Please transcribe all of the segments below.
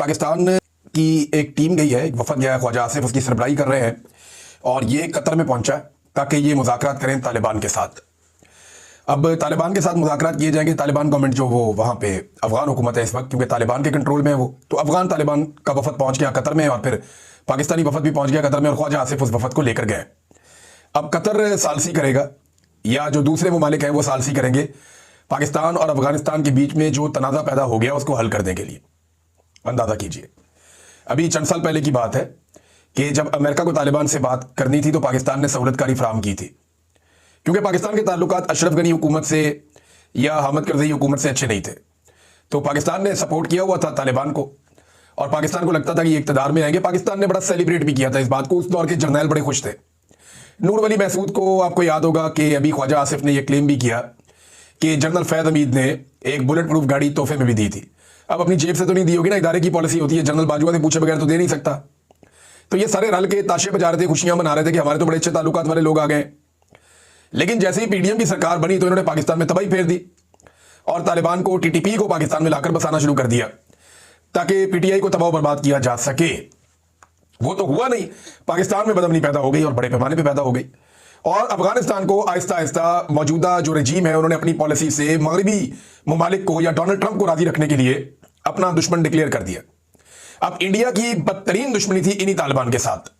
पाकिस्तान की एक टीम गई है, एक वफद गया है, ख्वाजा आसिफ उसकी सरबराही कर रहे हैं और ये कतर में पहुंचा है ताकि ये मुज़ाकरात करें तालिबान के साथ। अब तालिबान के साथ मुज़ाकरात किए जाएंगे। तालिबान गवर्नमेंट जो वो वहाँ पे अफगान हुकूमत है इस वक्त, क्योंकि तालिबान के कंट्रोल में है वो, तो अफगान तालिबान का वफद पहुंच गया कतर में और फिर पाकिस्तानी वफद भी पहुंच गया कतर में और ख्वाजा आसिफ उस वफद को लेकर गए। अब कतर सालसी करेगा या जो दूसरे ममालिक हैं वो सालसी करेंगे पाकिस्तान और अफगानिस्तान के बीच में जो तनाज़ा पैदा हो गया उसको हल करने के लिए। अंदाज़ा कीजिए, अभी चंद साल पहले की बात है कि जब अमेरिका को तालिबान से बात करनी थी तो पाकिस्तान ने सहूलतकारी फराहम की थी, क्योंकि पाकिस्तान के ताल्लुकात अशरफ गनी हुकूमत से या हामिद करज़ई हुकूमत से अच्छे नहीं थे। तो पाकिस्तान ने सपोर्ट किया हुआ था तालिबान को और पाकिस्तान को लगता था कि ये इक़्तिदार में आएंगे। पाकिस्तान ने बड़ा सेलिब्रेट भी किया था इस बात को, उस दौर के जर्नैल बड़े खुश थे। नूर वली महसूद को आपको याद होगा कि अभी ख्वाजा आसिफ ने यह क्लेम भी किया कि जनरल फैज़ हमीद ने एक बुलेट प्रूफ गाड़ी तोहफे में भी दी थी। अब अपनी जेब से तो नहीं दी होगी ना, इदारे की पॉलिसी होती है, जनरल बाजवा से पूछे बगैर तो दे नहीं सकता। तो ये सारे रल के ताशे बजा रहे थे, खुशियां मना रहे थे कि हमारे तो बड़े अच्छे ताल्लुकात वाले लोग आ गए। लेकिन जैसे ही पीडीएम की सरकार बनी तो इन्होंने पाकिस्तान में तबाही फेर दी और तालिबान को, टीटीपी को पाकिस्तान में लाकर बसाना शुरू कर दिया ताकि पीटीआई को तबाह बर्बाद किया जा सके। वो तो हुआ नहीं, पाकिस्तान में बदअमनी पैदा हो गई और बड़े पैमाने पर पैदा हो गई और अफगानिस्तान को आहिस्ता आहिस्ता मौजूदा जो रजीम है उन्होंने अपनी पॉलिसी से मगरबी ममालिक को या डोनाल्ड ट्रंप को राजी रखने के लिए अपना दुश्मन डिक्लेयर कर दिया। अब इंडिया की बदतरीन दुश्मनी थी इन्हीं तालिबान के साथ।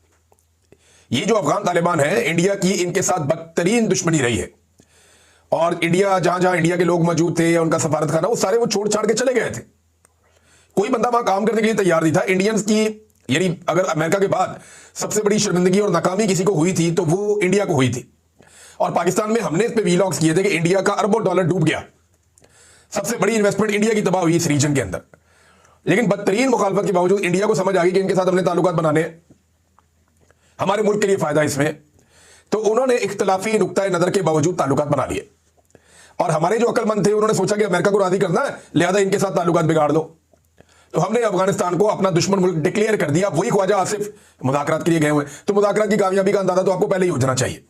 ये जो अफगान तालिबान है, इंडिया की इनके साथ बदतरीन दुश्मनी रही है और इंडिया जहां जहां इंडिया के लोग मौजूद थे या उनका सफारत खाना, वो सारे वो छोड़ छाड़ के चले गए थे। कोई बंदा वहां काम करने के लिए तैयार नहीं था। इंडियंस की, यानी अगर अमेरिका के बाद सबसे बड़ी शर्मिंदगी और नाकामी किसी को हुई थी तो वो इंडिया को हुई थी। और पाकिस्तान में हमने इस पे वीलॉग्स किए थे कि इंडिया का अरबों डॉलर डूब गया, सबसे बड़ी इन्वेस्टमेंट इंडिया की तबाह हुई इस रीजन के अंदर। लेकिन बदतरीन मुखालफत के बावजूद इंडिया को समझ आ गई कि इनके साथ हमने ताल्लुकात बनाने, हमारे मुल्क के लिए फायदा इसमें, तो उन्होंने इख्तलाफी नुक्ता नजर के बावजूद ताल्लुकात बना लिए। और हमारे जो अक्लमंद थे उन्होंने सोचा कि अमेरिका को राजी करना है, लिहाजा इनके साथ ताल्लुकात बिगाड़ दो। तो हमने अफगानिस्तान को अपना दुश्मन मुल्क डिक्लेयर कर दिया। वही ख्वाजा आसिफ मुज़ाकरात के लिए गए हुए। तो मुज़ाकरात की कामयाबी का अंदाजा तो आपको पहले ही हो जाना चाहिए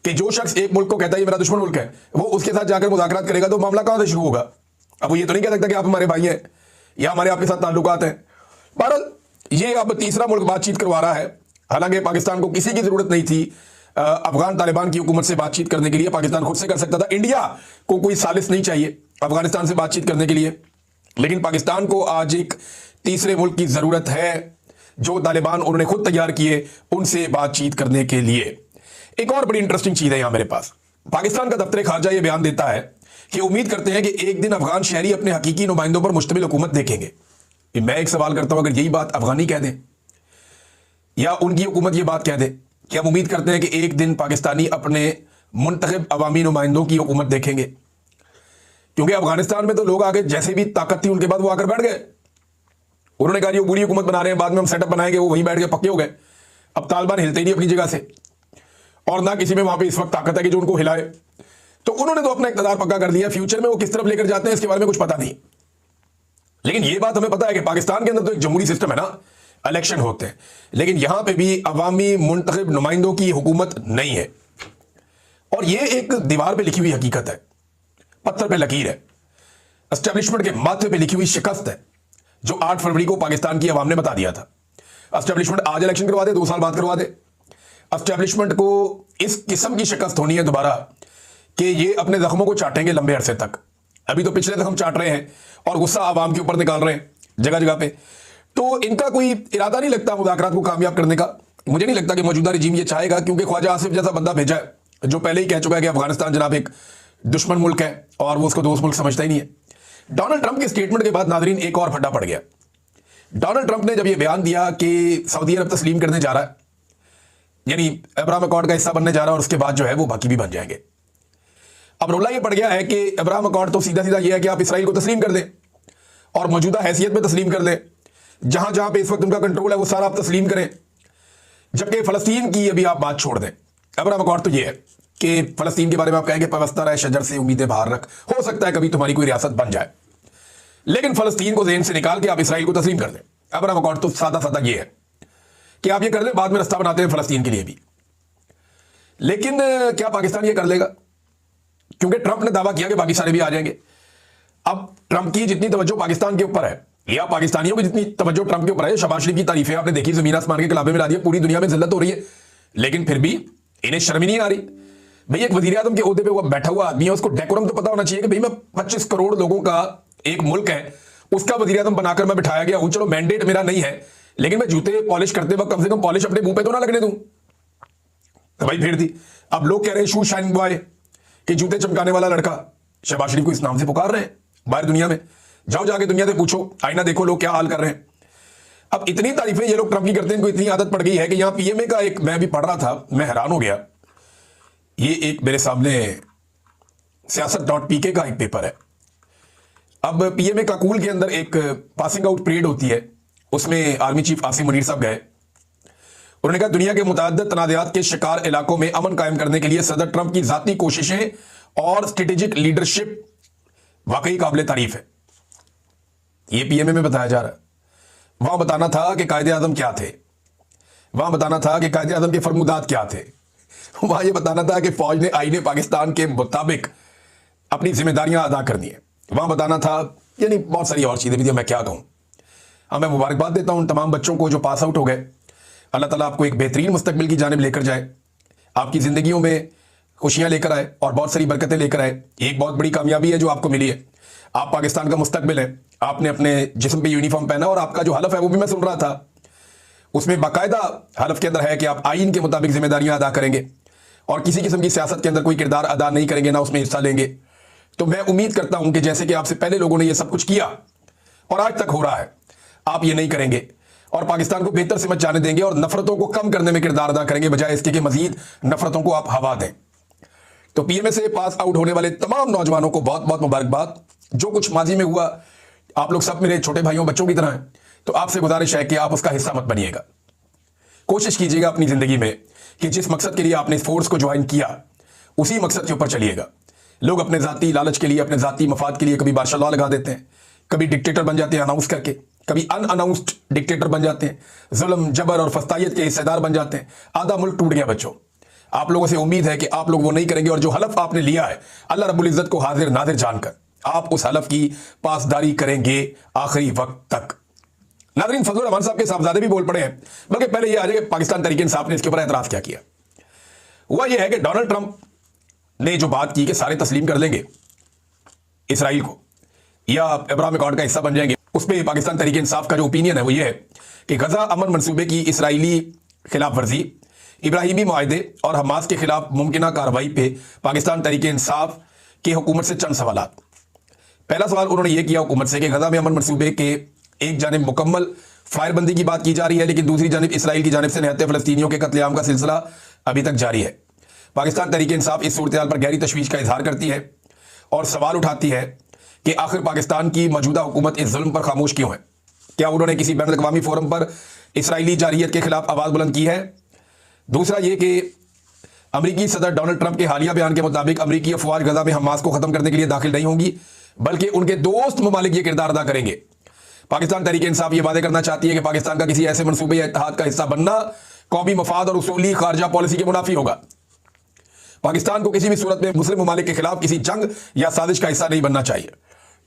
कि जो शख्स एक मुल्क को कहता है ये मेरा दुश्मन मुल्क है, वो उसके साथ जाकर मुज़ाकरात करेगा तो मामला कहां से शुरू होगा। अब वो ये तो नहीं कह सकता कि आप हमारे भाई हैं या हमारे आपके साथ ताल्लुकात हैं। बहरहाल ये अब तीसरा मुल्क बातचीत करवा रहा है। हालांकि पाकिस्तान को किसी की जरूरत नहीं थी अफगान तालिबान की हुकूमत से बातचीत करने के लिए, पाकिस्तान खुद से कर सकता था। इंडिया को कोई सालिस नहीं चाहिए अफगानिस्तान से बातचीत करने के लिए, लेकिन पाकिस्तान को आज एक तीसरे मुल्क की जरूरत है जो तालिबान उन्होंने खुद तैयार किए उनसे बातचीत करने के लिए। एक और बड़ी इंटरेस्टिंग चीज है यहां मेरे पास। पाकिस्तान का दफ्तर खारजा यह बयान देता है कि उम्मीद करते हैं कि एक दिन अफगान शहरी अपने हकीकी नुमाइंदों पर मुश्तमिल हुकूमत देखेंगे। मैं एक सवाल करता हूं, अगर यही बात अफगानी कह दें या उनकी हुकूमत यह बात कह दे कि हम उम्मीद करते हैं कि एक दिन पाकिस्तानी अपने मुंतखब अवामी नुमाइंदों की हुकूमत देखेंगे, क्योंकि अफगानिस्तान में तो लोग आगे जैसे भी ताकत थी उनके बाद वो आकर बैठ गए। उन्होंने कहा ये बुरी हुकूमत बना रहे हैं, बाद में हम सेटअप बनाएंगे, वो वहीं बैठ के पक्के हो गए। अब तालिबान हिलते ही नहीं अपनी जगह से और ना किसी में वहां पे इस वक्त ताकत है कि जो उनको हिलाए। तो उन्होंने तो अपना इक़्तिदार पक्का कर लिया। फ्यूचर में वो किस तरफ लेकर जाते हैं इसके बारे में कुछ पता नहीं। लेकिन ये बात हमें पता है कि पाकिस्तान के अंदर तो एक जमहूरी सिस्टम है ना, इलेक्शन होते हैं, लेकिन यहां पे भी अवामी मुंतखब नुमाइंदों की हुकूमत नहीं है। और ये एक दीवार पे लिखी हुई हकीकत है, पत्थर पे लकीर है, एस्टेब्लिशमेंट के माथे पे लिखी हुई शिकस्त है जो 8 फरवरी को पाकिस्तान की अवाम ने बता दिया था। एस्टेब्लिशमेंट आज इलेक्शन करवा दे, 2 साल बाद करवा दे, एस्टेब्लिशमेंट को इस किस्म की शिकस्त होनी है दोबारा कि ये अपने जख्मों को चाटेंगे लंबे अरसे तक। अभी तो पिछले जख्म चाट रहे हैं और गुस्सा आवाम के ऊपर निकाल रहे हैं जगह जगह पे। तो इनका कोई इरादा नहीं लगता मुज़ाकरात को कामयाब करने का। मुझे नहीं लगता कि मौजूदा रजीम ये चाहेगा, क्योंकि ख्वाजा आसिफ जैसा बंदा भेजा है जो पहले ही कह चुका है कि अफगानिस्तान जनाब एक दुश्मन मुल्क है और वो उसको दोस्त मुल्क समझता ही नहीं है। डोनाल्ड ट्रंप के स्टेटमेंट के बाद नाजरीन एक और फड्डा पड़ गया। डोनाल्ड ट्रंप ने जब यह बयान दिया कि सऊदी अरब तस्लीम करने जा रहा है, यानी अब्राहम अकॉर्ड का हिस्सा बनने जा रहा है, और उसके बाद जो है वो बाकी भी बन जाएंगे। अब रोला ये पड़ गया है कि अब्राहम अकॉर्ड तो सीधा सीधा यह है कि आप इसराइल को तस्लीम कर दें और मौजूदा हैसियत में तस्लीम कर दें, जहां जहां पे इस वक्त उनका कंट्रोल है वो सारा आप तस्लीम करें, जबकि फलस्तीन की अभी आप बात छोड़ दें। अब्राहम अकॉर्ड तो ये है कि फलस्तीन के बारे में आप कहेंगे पवस्ता रहे शजर से उम्मीदें बाहर रख, हो सकता है कभी तुम्हारी कोई रियासत बन जाए, लेकिन फलस्तीन को ज़हन से निकाल के आप इसराइल को तस्लीम कर दें। अब्राहम अकॉर्ड तो सादा सादा ये है कि आप ये कर लें, बाद में रास्ता बनाते हैं फलस्तीन के लिए भी। लेकिन क्या पाकिस्तान ये कर लेगा? क्योंकि ट्रंप ने दावा किया कि बाकी सारे भी आ जाएंगे। अब ट्रंप की जितनी तवज्जो पाकिस्तान के ऊपर है या पाकिस्तानियों की जितनी तवज्जो ट्रंप के ऊपर है, शहबाज शरीफ की तारीफें आपने देखी, जमीन आसमान के कलाबे में ला दिया, पूरी दुनिया में जिल्लत हो रही है, लेकिन फिर भी इन्हें शर्म ही नहीं आ रही। भाई एक वजीर आजम के ओहदे पे वो बैठा हुआ आदमी है, उसको डेकोरम तो पता होना चाहिए कि भाई मैं 25 करोड़ लोगों का एक मुल्क है, उसका वजीर आजम बनाकर मैं बिठाया गया हूं। चलो मैंडेट मेरा नहीं है, लेकिन मैं जूते पॉलिश करते वक्त कम से कम पॉलिश अपने मुंह पे तो ना लगने दूं। तो भाई फेर दी। अब लोग कह रहे हैं शू शाइन बॉय, कि जूते चमकाने वाला लड़का, शहबाज शरीफ को इस नाम से पुकार रहे हैं बाहर दुनिया में। जाओ जाके दुनिया से पूछो, आईना देखो लोग क्या हाल कर रहे हैं। अब इतनी तारीफें ये लोग ट्रंप की करते हैं, इनको इतनी आदत पड़ गई है कि यहां पीएमए का एक, मैं अभी पढ़ रहा था, मैं हैरान हो गया। ये एक मेरे सामने siyaasat.pk का एक पेपर है। अब पीएमए काकूल के अंदर एक पासिंग आउट परेड होती है, उसमें आर्मी चीफ आसिम मुनीर साहब गए। उन्होंने कहा दुनिया के मुतअद्दिद तनाज़ात के शिकार इलाकों में अमन कायम करने के लिए सदर ट्रंप की जाती कोशिशें और स्ट्रेटेजिक लीडरशिप वाकई काबिल तारीफ है। यह पीएमए में बताया जा रहा है। वहां बताना था कि कायदे आजम क्या थे, वहां बताना था कि कायदे आजम के फरमुदात क्या थे, वहां यह बताना था कि फौज ने आईने पाकिस्तान के मुताबिक अपनी जिम्मेदारियां अदा करनी है, वहां बताना था, यानी बहुत सारी और चीजें भी थी। मैं क्या कहूं। हाँ, मैं मुबारकबाद देता हूं उन तमाम बच्चों को जो पास आउट हो गए। अल्लाह ताला आपको एक बेहतरीन मुस्तकबिल की जानिब लेकर जाए, आपकी जिंदगियों में खुशियां लेकर आए और बहुत सारी बरकतें लेकर आए। एक बहुत बड़ी कामयाबी है जो आपको मिली है, आप पाकिस्तान का मुस्तकबिल है। आपने अपने जिस्म पे यूनिफॉर्म पहना और आपका जो हलफ है वो भी मैं सुन रहा था, उसमें बाकायदा हलफ के अंदर है कि आप आईन के मुताबिक जिम्मेदारियां अदा करेंगे और किसी किस्म की सियासत के अंदर कोई किरदार अदा नहीं करेंगे, ना उसमें हिस्सा लेंगे। तो मैं उम्मीद करता हूं कि जैसे कि आपसे पहले लोगों ने ये सब कुछ किया और आज तक हो रहा है, आप ये नहीं करेंगे और पाकिस्तान को बेहतर समझ जाने देंगे और नफरतों को कम करने में किरदार अदा करेंगे, बजाय इसके कि मजीद नफरतों को आप हवा दें। तो पीएमए से पास आउट होने वाले तमाम नौजवानों को बहुत बहुत मुबारकबाद। जो कुछ माजी में हुआ, आप लोग सब मेरे छोटे भाइयों बच्चों की तरह हैं, तो आपसे गुजारिश है कि आप उसका हिस्सा मत बनिएगा। कोशिश कीजिएगा अपनी जिंदगी में कि जिस मकसद के लिए आपने इस फोर्स को ज्वाइन किया उसी मकसद के ऊपर चलिएगा। लोग अपने जाती लालच के लिए, अपने जाती मफाद के लिए कभी मार्शल लॉ लगा देते हैं, कभी डिक्टेटर बन जाते हैं अनाउंस करके, कभी अनअनाउंस्ड डिक्टेटर बन जाते हैं, जुल्म जबर और फस्तायत के हिस्सेदार बन जाते हैं। आधा मुल्क टूट गया बच्चों। आप लोगों से उम्मीद है कि आप लोग वो नहीं करेंगे और जो हलफ आपने लिया है अल्लाह रब्बुल इज्जत को हाजिर नाजिर जानकर आप उस हलफ की पासदारी करेंगे आखिरी वक्त तक। नाज़रीन, फजल रहमान साहब के साहबजादे भी बोल पड़े हैं, बल्कि पहले ये आ जाए कि पाकिस्तान तहरीक इंसाफ ने इसके ऊपर एतराज क्या किया। हुआ यह है कि डोनाल्ड ट्रंप ने जो बात की कि सारे तस्लीम कर लेंगे इसराइल को या अब्राहम अकॉर्ड का हिस्सा बन जाएंगे, उस पर पाकिस्तान तहरीक इंसाफ का जो ओपिनियन है वो ये है कि गजा अमन मनसूबे की इसराइली खिलाफ वर्जी, इब्राहिमी मुआहदे और हमास के खिलाफ मुमकिन कार्रवाई पे पाकिस्तान तहरीक इंसाफ की हुकूमत से चंद सवाल। पहला सवाल उन्होंने यह किया हुकूमत से कि गजा में अमन मनसूबे के एक जानिब मुकम्मल फायरबंदी की बात की जा रही है, लेकिन दूसरी जानिब इसराइल की जानिब से निहत्ते फ़लस्तीनियों के कत्लेआम का सिलसिला अभी तक जारी है। पाकिस्तान तहरीक इंसाफ इस सूरत पर गहरी तशवीश का इजहार करती है और सवाल उठाती है कि आखिर पाकिस्तान की मौजूदा हुकूमत इस जुल्म पर खामोश क्यों है। क्या उन्होंने किसी बैन अवी फोरम पर इसराइली जारियत के खिलाफ आवाज़ बुलंद की है। दूसरा ये कि अमरीकी सदर डोनाल्ड ट्रंप के हालिया बयान के मुताबिक अमरीकी अफवाज गजा में हमास को खत्म करने के लिए दाखिल नहीं होंगी, बल्कि उनके दोस्त ममालिक ये किरदार अदा करेंगे। पाकिस्तान तहरीक इंसाफ ये वादे करना चाहती है कि पाकिस्तान का किसी ऐसे मनसूबे या इत्तेहाद का हिस्सा बनना कौमी मफाद और उसूली खारजा पॉलिसी के मुनाफी होगा। पाकिस्तान को किसी भी सूरत में मुस्लिम ममालिक के खिलाफ किसी जंग या साजिश का हिस्सा नहीं बनना चाहिए।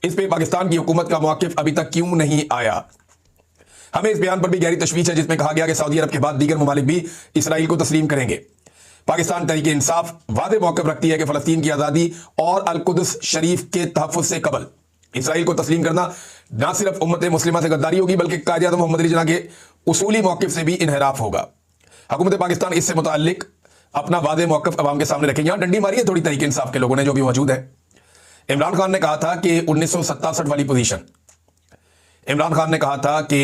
इस पर पाकिस्तान की हुकूमत का मौक़िफ़ अभी तक क्यों नहीं आया। हमें इस बयान पर भी गहरी तशवीश है जिसमें कहा गया कि सऊदी अरब के बाद दीगर ममालिक भी इसराइल को तस्लीम करेंगे। पाकिस्तान तहरीक इंसाफ वादे मौक़िफ़ रखती है कि फ़लस्तीन की आज़ादी और अल-कुद्स शरीफ के तहफ़्फ़ुज़ से कबल इसराइल को तस्लीम करना न सिर्फ उम्मत मुस्लिमा से गद्दारी होगी, बल्कि कायद-ए-आज़म मोहम्मद अली जिन्ना के उसूली मौक़िफ़ से भी इन्हिराफ होगा। हुकूमत पाकिस्तान इससे मुताल्लिक़ अपना वादे मौक़िफ़ अवाम के सामने रखें। यहाँ डंडी मारी है थोड़ी तहरीक इंसाफ के लोगों ने जो भी मौजूद है। इमरान खान ने कहा था कि 1967 वाली पोजीशन, इमरान खान ने कहा था कि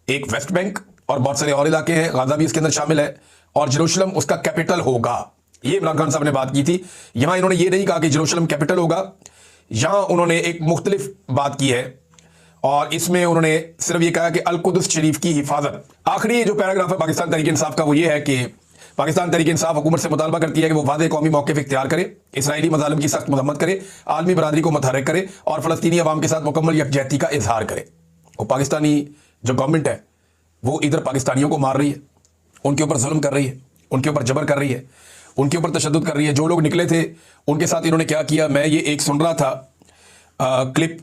एक वेस्ट बैंक और बहुत सारे और इलाके हैं, गाजा भी इसके अंदर शामिल है और जेरूशलम उसका कैपिटल होगा। ये इमरान खान साहब ने बात की थी। यहां इन्होंने ये नहीं कहा कि जेरूशलम कैपिटल होगा, यहां उन्होंने एक मुख्तलिफ बात की है और इसमें उन्होंने सिर्फ ये कहा कि अल-कुद्स शरीफ की हिफाजत। आखिरी जो पैराग्राफ है पाकिस्तान तहरीक इंसाफ का वो ये है कि पाकिस्तान तहरीक इंसाफ हुकूमत से मुतालबा करती है कि वो वादे कौमी मौक़िफ़ इख्तियार करे, इसराइली मज़ालिम की सख्त मज़म्मत करे, आलमी बरादरी को मुतहर्रिक करे और फ़लस्तीनी अवाम के साथ मुकम्मल यकजहती का इजहार करे। और पाकिस्तानी जो गवर्नमेंट है वो इधर पाकिस्तानियों को मार रही है, उनके ऊपर जुल्म कर रही है, उनके ऊपर जबर कर रही है, उनके ऊपर तशद्दुद कर रही है। जो लोग निकले थे उनके साथ इन्होंने क्या किया, मैं ये एक सुन रहा था क्लिप,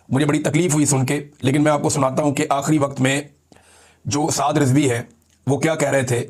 मुझे बड़ी तकलीफ हुई सुन के, लेकिन मैं आपको सुनाता हूं कि आखिरी वक्त में जो साद रिजवी है वो क्या कह रहे थे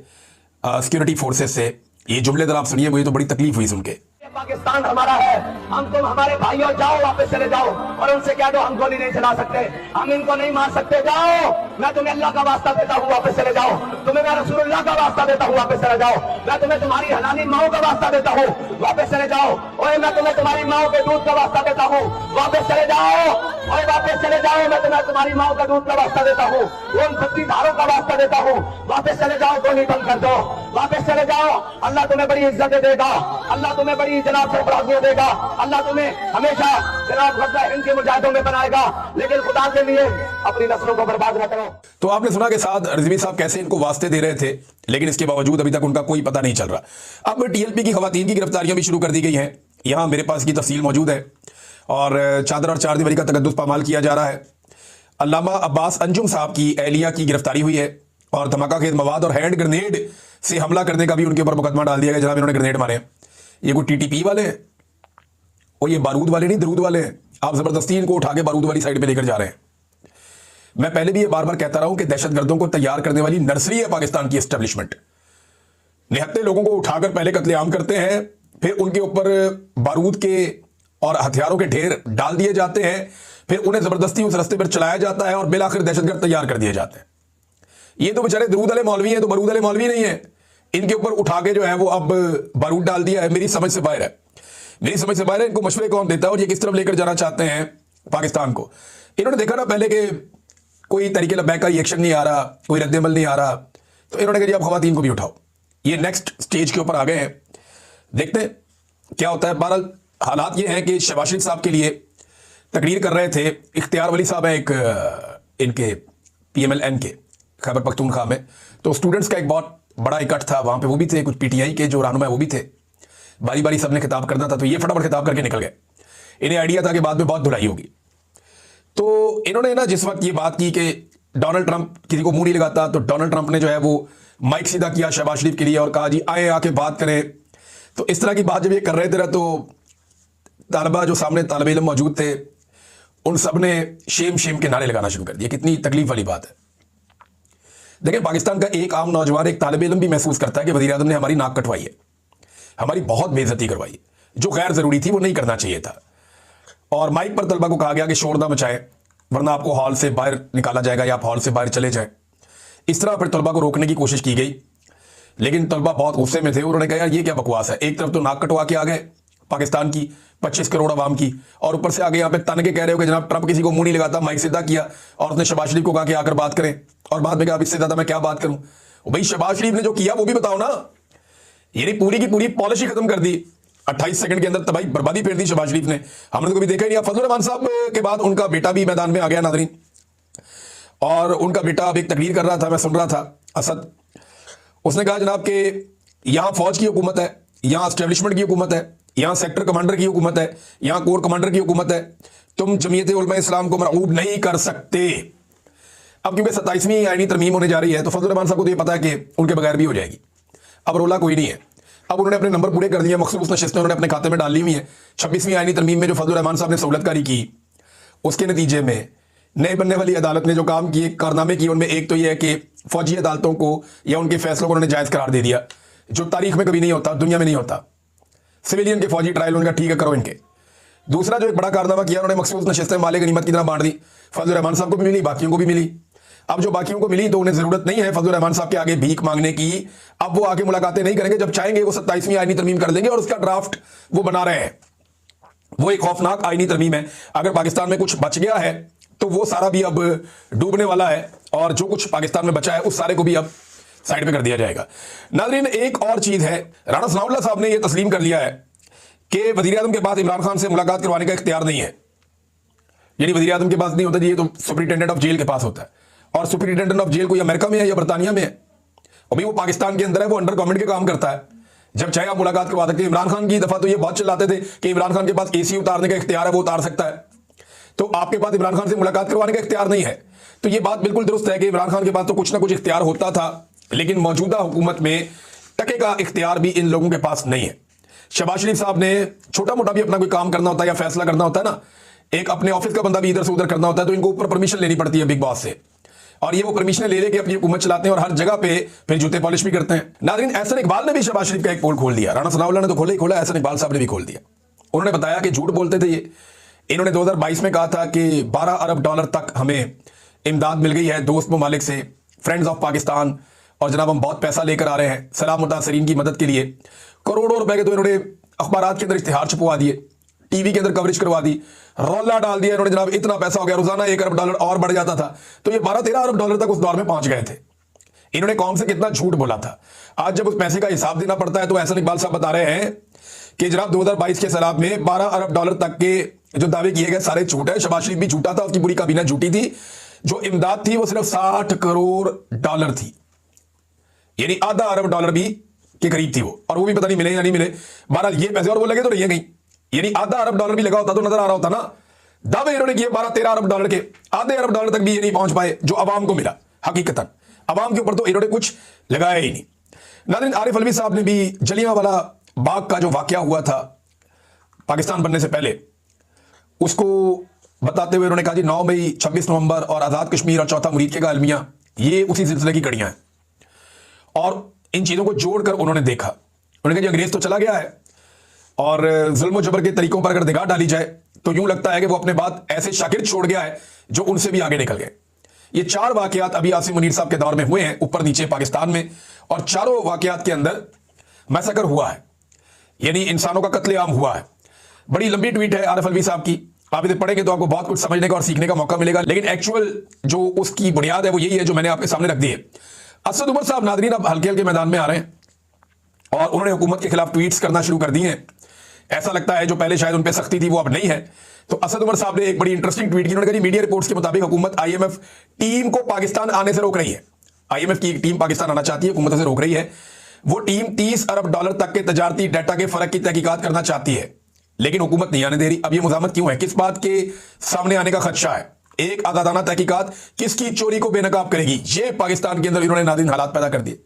सिक्योरिटी फोर्सेस से। ये जुमले जरा आप सुनिए, मुझे तो बड़ी तकलीफ हुई सुन के। पाकिस्तान हमारा है, हम तुम हमारे भाइयों, जाओ वापस चले जाओ और उनसे कह दो हम गोली नहीं चला सकते, हम इनको नहीं मार सकते, जाओ। मैं तुम्हें अल्लाह का वास्ता देता हूँ, वापस चले जाओ। तुम्हें मैं रसूलुल्लाह का वास्ता देता हूँ, वापस चले जाओ। मैं तुम्हें तुम्हारी हलाली माओ का वास्ता देता हूँ, वापस चले जाओ। ओए मैं तुम्हें तुम्हारी माओ के दूध का वास्ता देता हूँ, वापस चले जाओ। ओए वापस चले जाओ, मैं तुम्हें तुम्हारी माओ का दूध का वास्ता देता हूँ, उन पत्तीधारों का वास्ता देता हूँ, वापस चले जाओ। गोली बंद कर दो, वापस चले जाओ। अल्लाह तुम्हें बड़ी इज्जत देगा, अल्लाह तुम्हें बड़ी जनाब सरफराजियां देगा, अल्लाह तुम्हें हमेशा जनाब गद्दा इनके मुजाहिदों में बनाएगा, लेकिन खुदा के लिए अपनी नस्लों को बर्बाद न करो। तो आपने सुना कि साद रिजवी साहब कैसे इनको वास्ते दे रहे थे, लेकिन इसके बावजूद अभी तक उनका कोई पता नहीं चल रहा। अब टीएलपी की खवातीन की गिरफ्तारियां भी शुरू कर दी गई हैं। यहां मेरे पास की तफसील मौजूद है और चादर और चार दीवारी का तकद्दुस पामाल किया जा रहा है। अल्लामा अब्बास अंजुम साहब की एहलिया की गिरफ्तारी हुई है और धमाका खेज मवाद और हैंड ग्रेनेड से हमला करने का भी उनके ऊपर मुकदमा डाल दिया गया। जनाब इन्होंने ग्रेनेड मारे। ये कोई टीटीपी वाले हैं और ये बारूद वाले नहीं, दरूद वाले हैं। आप जबरदस्ती इनको उठा के बारूद वाली साइड पे लेकर जा रहे हैं। मैं पहले भी ये बार बार कहता रहा हूं कि दहशतगर्दों को तैयार करने वाली नर्सरी है पाकिस्तान की एस्टेब्लिशमेंट। निहत्ते लोगों को उठाकर पहले कत्लेआम करते हैं, फिर उनके ऊपर बारूद के और हथियारों के ढेर डाल दिए जाते हैं, फिर उन्हें जबरदस्ती उस रास्ते पर चलाया जाता है और बिलाखिर दहशतगर्द तैयार कर दिए जाते हैं। ये तो बेचारे दरूद वाले मौलवी हैं, तो बारूद वाले मौलवी नहीं है। इनके ऊपर उठा के जो है वो अब बारूद डाल दिया है। मेरी समझ से बाहर है, मेरी समझ से बाहर है। इनको मशवरे कौन देता है और ये किस तरफ लेकर जाना चाहते हैं पाकिस्तान को। इन्होंने देखा ना पहले कि कोई तरीके लबैक का रिएक्शन नहीं आ रहा, कोई रद्दमल नहीं आ रहा, तो इन्होंने कहा अब खवातीन को भी उठाओ। ये नेक्स्ट स्टेज के ऊपर आ गए हैं, देखते हैं क्या होता है। बहरहाल हालात ये हैं कि शहबाज शरीफ साहब के लिए तकरीर कर रहे थे इख्तियार वली साहब हैं, एक इनके PMLN के खैबर पख्तूनख्वा में। तो स्टूडेंट्स का एक बहुत बड़ा इकट्ठ था, वहां पे वो भी थे, कुछ PTI के जो रहनुमा है वो भी थे। बारी बारी सबने खिताब करना था, तो ये फटाफट खिताब करके निकल गए। इन्हें आइडिया था कि बाद में बहुत धुलाई होगी। तो इन्होंने ना जिस वक्त ये बात की कि डोनाल्ड ट्रंप किसी को मुंह नहीं लगाता, तो डोनाल्ड ट्रंप ने जो है वो माइक सीधा किया शहबाज शरीफ के लिए और कहा जी आए आके बात करें। तो इस तरह की बात जब ये कर रहे थे तो तालबा जो सामने तालिब इल्म मौजूद थे उन सब ने शेम शेम के नारे लगाना शुरू कर दिए। कितनी तकलीफ वाली बात है। देखिए पाकिस्तान का एक आम नौजवान, एक तालिब इल्म भी महसूस करता है कि वज़ीर आज़म ने हमारी नाक कटवाई है, हमारी बहुत बेइज्जती करवाई है, जो गैर जरूरी थी वो नहीं करना चाहिए था। और माइक पर तलबा को कहा गया कि शोर ना मचाए वरना आपको हॉल से बाहर निकाला जाएगा या आप हॉल से बाहर चले जाएं। इस तरह फिर तलबा को रोकने की कोशिश की गई, लेकिन तलबा बहुत गुस्से में थे। उन्होंने कहा यार ये क्या बकवास है। एक तरफ तो नाक कटवा के आ गए पाकिस्तान की 25 करोड़ आवाम की, और ऊपर से आगे यहाँ पे तन के कह रहे हो कि जनाब ट्रंप किसी को मुंह नहीं लगाता। माइक सीधा किया और उसने शहबाज शरीफ को कहा कि आकर बात करें, और बाद में कहा इससे ज्यादा मैं क्या बात करूं। भाई शहबाज शरीफ ने जो किया वो भी बताओ ना। यानी पूरी की पूरी पॉलिसी खत्म कर दी 28 सेकंड के अंदर, तबाही बर्बादी फेर दी शहबाज शरीफ ने। हमने तो कभी देखा ही नहीं। फजलुर रहमान साहब के बाद उनका बेटा भी मैदान में आ गया नाज़रीन, और उनका बेटा अब एक तकरीर कर रहा था, मैं सुन रहा था, असद। उसने कहा जनाब कि यहां फौज की हुकूमत है, यहां एस्टेब्लिशमेंट की हुकूमत है, यहां सेक्टर कमांडर की हुकूमत है, यहां कोर कमांडर की हुकूमत है। तुम जमीयत उलमा इस्लाम को मरऊब नहीं कर सकते। अब क्योंकि 27वीं आईनी तरमीम होने जा रही है तो फजलुर रहमान साहब को तो ये पता है कि उनके बगैर भी हो जाएगी। अब रोला कोई नहीं है। अब उन्होंने अपने नंबर पूरे कर दिए, मखसूस नशिस्तें उन्होंने अपने खाते में डाल ली हुई हैं। 26वीं आईनी तरमीम में जो फजलुर रहमान साहब ने सहूलतकारी की, उसके नतीजे में नए बनने वाली अदालत ने जो काम किए, कारनामे किए, उनमें एक तो यह है कि फौजी अदालतों को या उनके फैसलों को उन्होंने जायज़ करार दे दिया, जो तारीख में कभी नहीं होता, दुनिया में नहीं होता। सिविलियन के फौजी ट्रायल उनका ठीक है, करो इनके। दूसरा जो एक बड़ा कारनामा किया, उन्होंने मखसूस नशिस्तें माले गनीमत की तरह बांट दी। फजलुर रहमान साहब को भी मिली, बाकियों को भी मिली। अब जो बाकियों को मिली तो उन्हें जरूरत नहीं है फजलुर रहमान साहब के आगे भीख मांगने की। अब वो आगे मुलाकातें नहीं करेंगे, जब चाहेंगे वो 27वीं आईनी तरमीम कर देंगे, और उसका ड्राफ्ट वो बना रहे हैं। वो एक खौफनाक आईनी तरमीम है। अगर पाकिस्तान में कुछ बच गया है तो वो सारा भी अब डूबने वाला है, और जो कुछ पाकिस्तान में बचा है उस सारे को भी अब साइड में कर दिया जाएगा। नाज़रीन एक और चीज है, राणा सनाउल्लाह साहब ने यह तस्लीम कर लिया है कि वज़ीर आज़म के पास इमरान खान से मुलाकात करवाने का इख्तियार नहीं है। यानी वज़ीर आज़म के पास नहीं होता जी, ये तो सुपरिटेंडेंट ऑफ जेल के पास होता है, और सुपरिटेंडेंट ऑफ जेल कोई अमेरिका में है या बरतानिया में है। अभी वो पाकिस्तान के अंदर है, वो अंडर गवर्नमेंट के काम करता है। जब चाहे आप मुलाकात करवा सकते हैं। इमरान खान की दफा तो ये बहुत चिल्लाते थे कि इमरान खान के पास AC उतारने का इख्तियार है, वो उतार सकता है, तो आपके पास इमरान खान से मुलाकात करवाने का इख्तियार नहीं है। तो ये बात बिल्कुल दुरुस्त है कि इमरान खान के पास तो कुछ ना कुछ इख्तियार होता था, लेकिन मौजूदा हुकूमत में टके का इख्तियार भी इन लोगों के पास नहीं है। शहबाज शरीफ साहब ने छोटा मोटा भी अपना कोई काम करना होता है या फैसला करना होता है ना, एक अपने ऑफिस का बंदा भी इधर से उधर करना होता है तो इनको ऊपर परमिशन लेनी पड़ती है बिग बॉस से, और ये वो परमिशन ले लेके अपनी हुकूमत चलाते हैं और हर जगह पे फिर जूते पॉलिश भी करते हैं। नाज़रीन, एहसन इकबाल ने भी शहबाज शरीफ का एक पोल खोल दिया। राणा सनाउल्लाह ने तो खोला ही खोला, एहसन इकबाल साहब ने भी खोल दिया। उन्होंने बताया कि झूठ बोलते थे ये। इन्होंने 2022 में कहा था कि 12 अरब डॉलर तक हमें इमदाद मिल गई है दोस्त ममालिक से, फ्रेंड्स ऑफ पाकिस्तान, और जनाब हम बहुत पैसा लेकर आ रहे हैं सैलाब मुतासरीन की मदद के लिए। करोड़ों रुपए के तो इन्होंने अखबारात के अंदर इश्तिहार छपवा दिए, टीवी के अंदर कवरेज करवा दी, रौला डाल दिया इन्होंने, जनाब इतना पैसा हो गया, रोजाना 1 अरब डॉलर और बढ़ जाता था। तो ये 12-13 अरब डॉलर तक उस दौर में पहुंच गए थे। इन्होंने कौम से कितना झूठ बोला था। आज जब उस पैसे का हिसाब देना पड़ता है तो एहसन इकबाल साहब बता रहे हैं कि जनाब 2022 के सैलाब में 12 अरब डॉलर तक के जो दावे किए गए सारे झूठ है। शहबाज शरीफ भी झूठा था, उसकी पूरी काबीना झूठी थी। जो इमदाद थी वो सिर्फ 60 करोड़ डॉलर थी, यानी आधा अरब डॉलर भी के करीब थी वो, और वो भी पता नहीं मिले या नहीं मिले। बहरहाल ये पैसे और वो लगे तो नहीं है कहीं, यानी आधा अरब डॉलर भी लगा होता तो नजर आ रहा होता ना। दावे इन्होंने किए 12-13 अरब डॉलर के, आधे अरब डॉलर तक भी ये नहीं पहुंच पाए जो अवाम को मिला। हकीकतन अवाम के ऊपर तो इन्होंने कुछ लगाया ही नहीं। नाज़रीन, आरिफ अलवी साहब ने भी जलियांवाला बाग का जो वाकया हुआ था पाकिस्तान बनने से पहले, उसको बताते हुए उन्होंने कहा जी 9 मई, 26 नवंबर और आज़ाद कश्मीर और चौथा मुरीद के अलमिया ये उसी सिलसिले की कड़ियां हैं। और इन चीज़ों को जोड़कर उन्होंने देखा, उन्होंने कहा जी अंग्रेज तो चला गया है और जुल्म जबर के तरीकों पर अगर निगाह डाली जाए तो यूं लगता है कि वो अपने बाद ऐसे शागिर्द छोड़ गया है जो उनसे भी आगे निकल गए। ये 4 वाकयात अभी आसिम मुनीर साहब के दौर में हुए हैं ऊपर नीचे पाकिस्तान में, और चारों वाकयात के अंदर मैसेकर हुआ है, यानी इंसानों का कत्लेआम हुआ है। बड़ी लंबी ट्वीट है आरिफ अलवी साहब की, आप इसे पढ़ेंगे तो आपको बहुत कुछ समझने का और सीखने का मौका मिलेगा, लेकिन एक्चुअल जो उसकी बुनियाद है वो यही है जो मैंने आपके सामने रख दी है। असद उमर साहब नाज़रीन अब हल्के हल्के मैदान में आ रहे हैं और उन्होंने हुकूमत के खिलाफ ट्वीट्स करना शुरू कर दिए हैं। ऐसा लगता है जो पहले शायद उन पर सख्ती थी वो अब नहीं है। तो असद उमर साहब ने एक बड़ी इंटरेस्टिंग ट्वीट की। उन्होंने कहा मीडिया रिपोर्ट्स के मुताबिक हुकूमत IMF टीम को पाकिस्तान आने से रोक रही है। IMF की एक टीम पाकिस्तान आना चाहती है, हुकूमत से रोक रही है। वो टीम 30 अरब डॉलर तक के तजारती डाटा के फर्क की तहकीकात करना चाहती है, लेकिन हुकूमत नहीं आने दे रही। अब ये मुज़ाहमत क्यों है, किस बात के सामने आने का खदशा है? एक आज़ादाना तहकीकात किसकी चोरी को बेनकाब करेगी? ये पाकिस्तान के अंदर इन्होंने नाज़रीन हालात पैदा कर दिए।